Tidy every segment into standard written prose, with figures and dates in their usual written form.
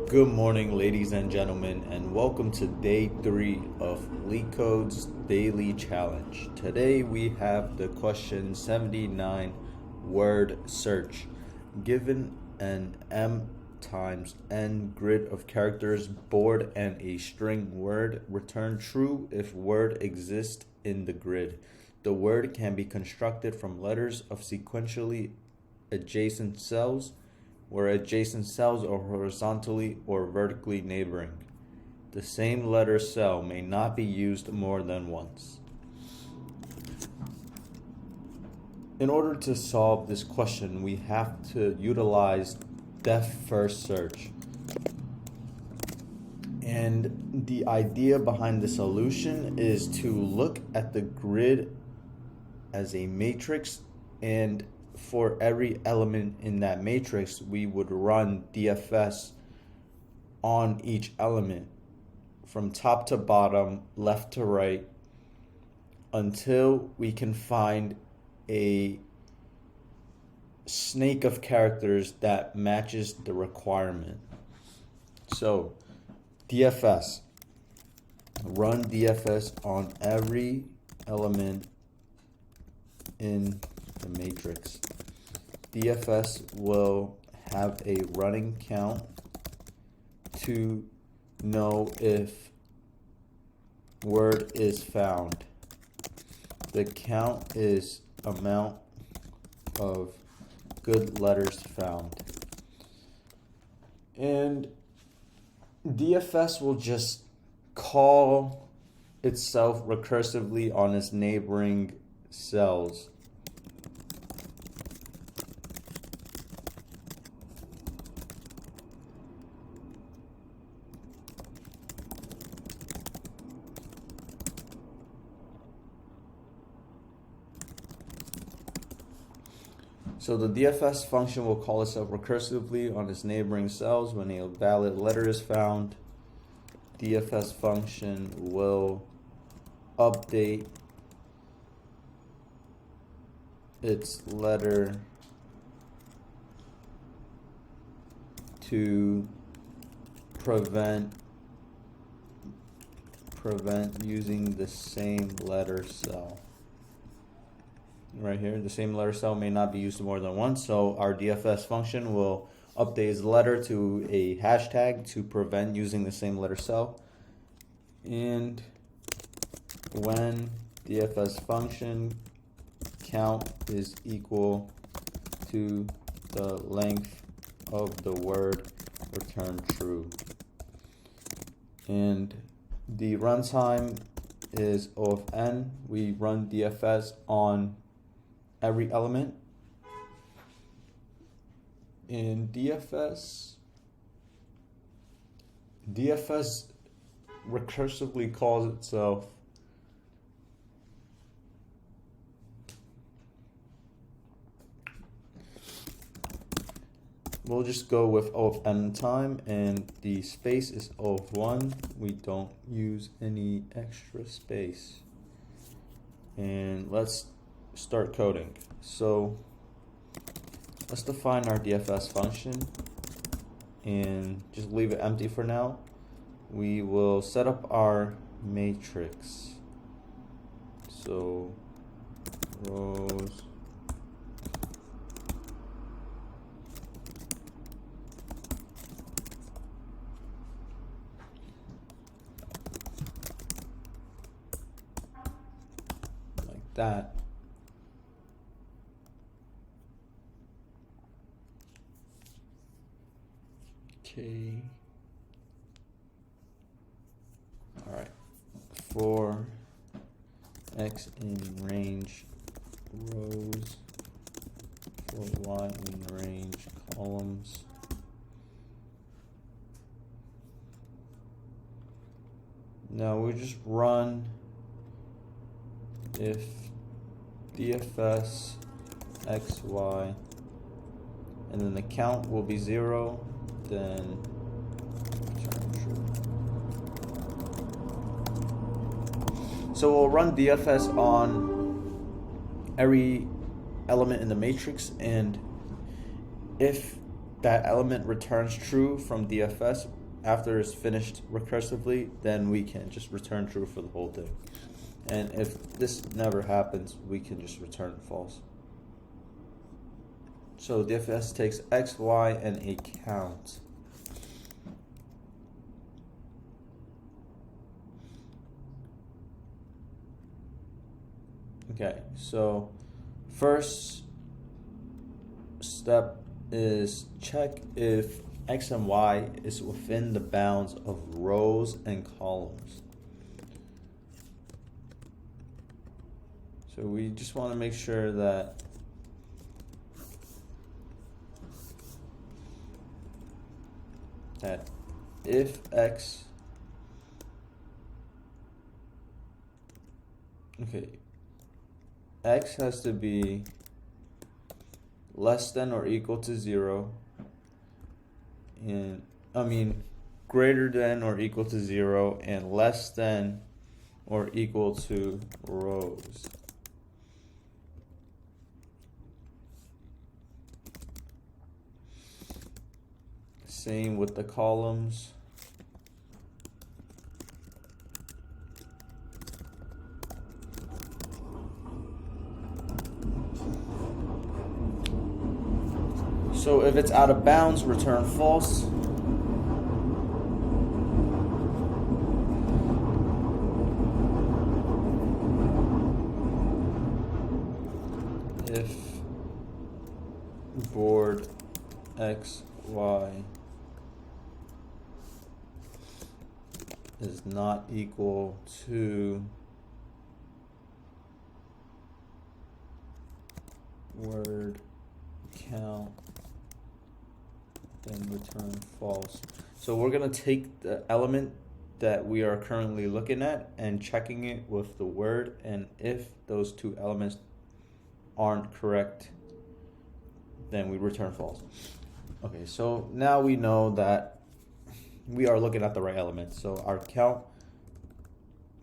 Good morning, ladies and gentlemen, and welcome to day 3 of LeetCode's daily challenge. Today we have the question 79 word search. Given an m times n grid of characters, board, and a string word, return true if word exists in the grid. The word can be constructed from letters of sequentially adjacent cells, where adjacent cells are horizontally or vertically neighboring. The same letter cell may not be used more than once. In order to solve this question, we have to utilize depth first search. And the idea behind the solution is to look at the grid as a matrix, and for every element in that matrix, we would run DFS on each element from top to bottom, left to right, until we can find a snake of characters that matches the requirement. So, DFS. Run DFS on every element in the matrix. DFS will have a running count to know if word is found. The count is amount of good letters found. And DFS will just call itself recursively on its neighboring cells. So the DFS function will call itself recursively on its neighboring cells when a valid letter is found. DFS function will update its letter to prevent using the same letter cell. Right here, the same letter cell may not be used more than once, so our DFS function will update its letter to a hashtag to prevent using the same letter cell. And when DFS function count is equal to the length of the word, return true. And the runtime is O of n. We run DFS on every element. In DFS recursively calls itself we'll just go with O of n time, and the space is O of 1. We don't use any extra space. And let's start coding. So let's define our DFS function and just leave it empty for now. We will set up our matrix. So rows, like that. Okay. All right. For X in range rows, for Y in range columns. Now we just run if DFS XY, and then the count will be 0, then return true. So we'll run DFS on every element in the matrix, and if that element returns true from DFS after it's finished recursively, then we can just return true for the whole thing. And if this never happens, we can just return false. So DFS takes X, Y, and a count. Okay, so first step is check if X and Y is within the bounds of rows and columns. So we just want to make sure that if X, X has to be less than or equal to 0, and greater than or equal to 0, and less than or equal to rows. Same with the columns. So if it's out of bounds, return false. If board X, Y is not equal to word count, then return false. So we're going to take the element that we are currently looking at and checking it with the word, and if those two elements aren't correct, then we return false. Okay, so now we know that we are looking at the right element. So our count,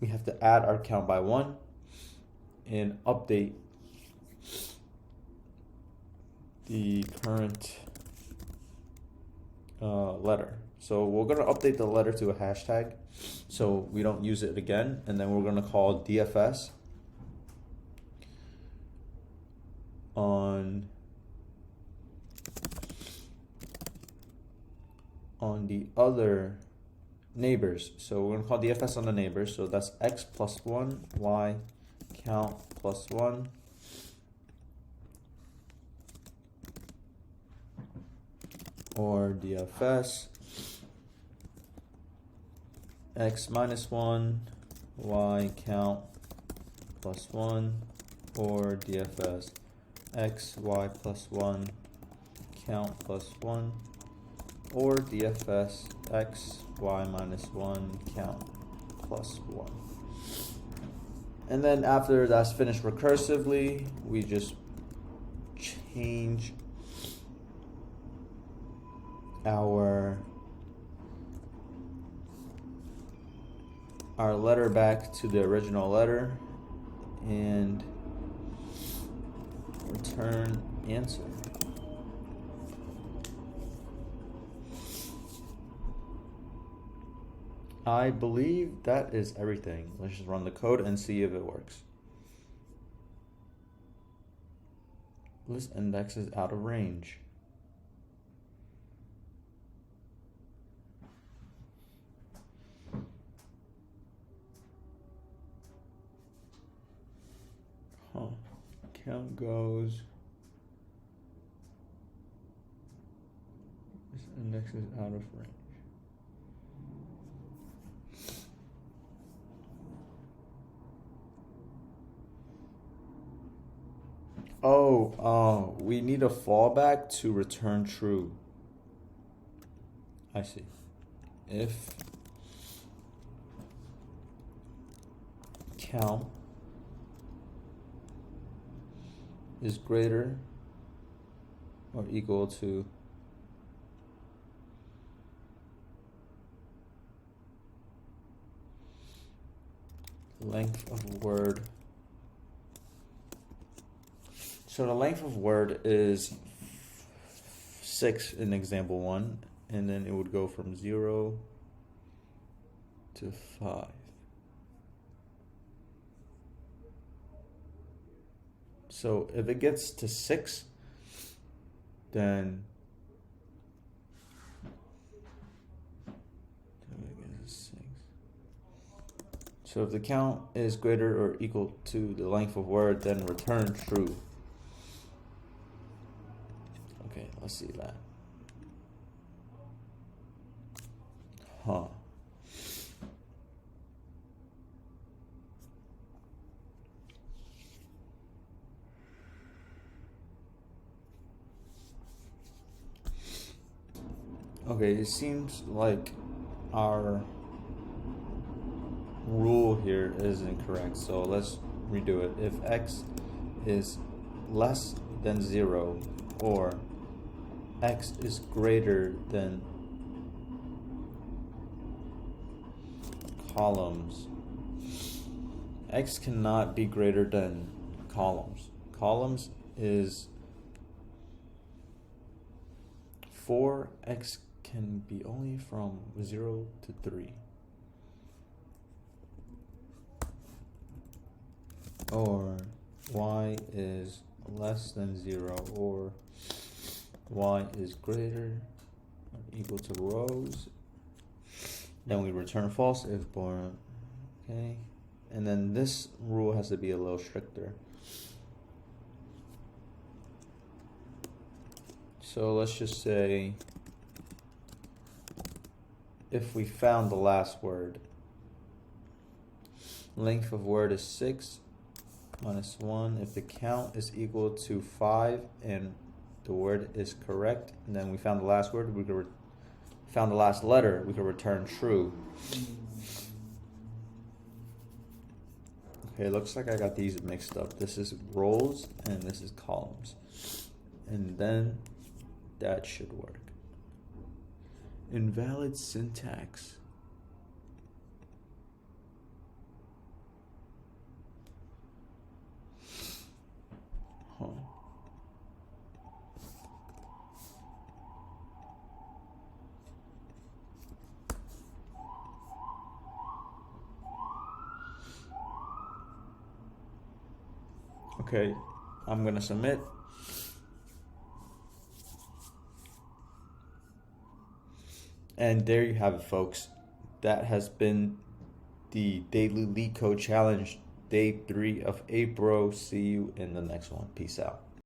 we have to add our count by 1 and update the current letter. So we're going to update the letter to a hashtag so we don't use it again, and then we're going to call DFS on the other neighbors. So we're going to call DFS on the neighbors. So that's X plus 1, Y count plus 1. Or DFS X minus 1, Y count plus 1, or DFS X, Y plus 1, count plus 1, or DFS X, Y minus 1, count plus 1. And then after that's finished recursively, we just change our letter back to the original letter and return answer. I believe that is everything. Let's just run the code and see if it works. List index is out of range. Count goes. This index is out of range. We need a fallback to return true. I see. If count is greater or equal to length of word. So the length of word is 6 in example 1, and then it would go from 0 to 5. So if it gets to 6, then so if the count is greater or equal to the length of word, then return true. Okay, let's see that. Huh. Okay, it seems like our rule here is incorrect, so let's redo it. If x is less than 0 or x is greater than columns, x cannot be greater than columns. Columns is 4, x can be only from 0 to 3. Or y is less than 0, or y is greater or equal to rows. Then we return false if born. Okay, and then this rule has to be a little stricter. So let's just say if we found the last word, length of word is 6 minus 1. If the count is equal to 5 and the word is correct, and then we found the last word, we could found the last letter, we could return true. Okay, looks like I got these mixed up. This is rows and this is columns. And then that should work. Invalid syntax. Huh. Okay, I'm gonna submit. And there you have it, folks. That has been the Daily LeetCode Challenge, day 3 of April. See you in the next one. Peace out.